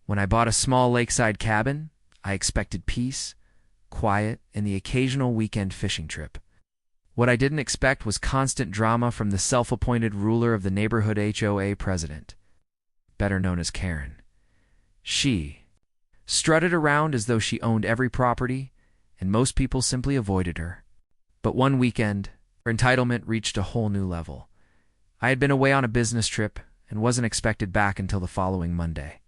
When I bought a small lakeside cabin, I expected peace, quiet, and the occasional weekend fishing trip. What I didn't expect was constant drama from the self-appointed ruler of the neighborhood HOA president, better known as Karen. She strutted around as though she owned every property, and most people simply avoided her. But one weekend, her entitlement reached a whole new level. I had been away on a business trip and wasn't expected back until the following Monday.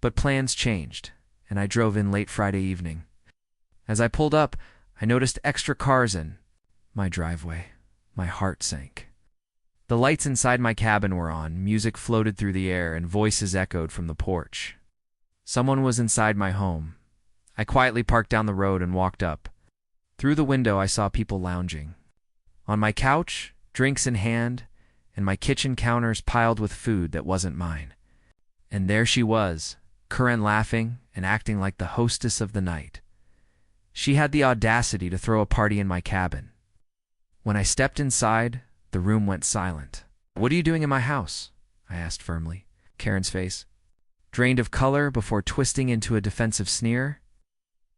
But plans changed, and I drove in late Friday evening. As I pulled up, I noticed extra cars in my driveway. My heart sank. The lights inside my cabin were on, music floated through the air, and voices echoed from the porch. Someone was inside my home. I quietly parked down the road and walked up. Through the window, I saw people lounging. On my couch, drinks in hand, and my kitchen counters piled with food that wasn't mine. And there she was, Karen, laughing and acting like the hostess of the night. She had the audacity to throw a party in my cabin. When I stepped inside, the room went silent. "What are you doing in my house?" I asked firmly. Karen's face drained of color before twisting into a defensive sneer.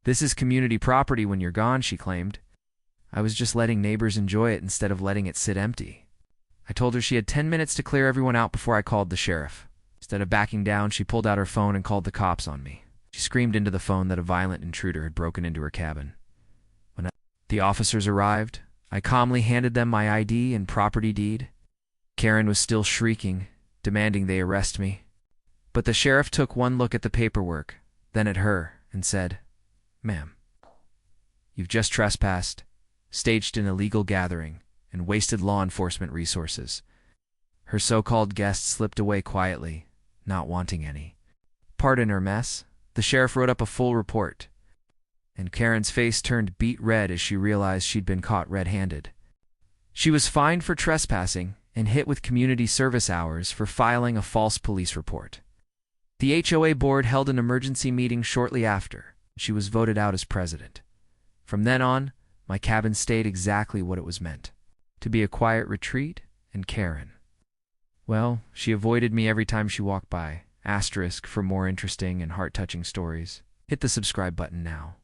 "This is community property when you're gone," she claimed. "I was just letting neighbors enjoy it instead of letting it sit empty." I told her she had 10 minutes to clear everyone out before I called the sheriff. Instead of backing down, she pulled out her phone and called the cops on me. She screamed into the phone that a violent intruder had broken into her cabin. When the officers arrived, I calmly handed them my ID and property deed. Karen was still shrieking, demanding they arrest me. But the sheriff took one look at the paperwork, then at her, and said, "Ma'am, you've just trespassed, staged an illegal gathering, and wasted law enforcement resources." Her so-called guest slipped away quietly, not wanting any. Pardon her mess. The sheriff wrote up a full report, and Karen's face turned beet red as she realized she'd been caught red-handed. She was fined for trespassing and hit with community service hours for filing a false police report. The HOA board held an emergency meeting shortly after. She was voted out as president. From then on, my cabin stayed exactly what it was meant, to be a quiet retreat. And Karen, well, she avoided me every time she walked by. * For more interesting and heart-touching stories. Hit the subscribe button now.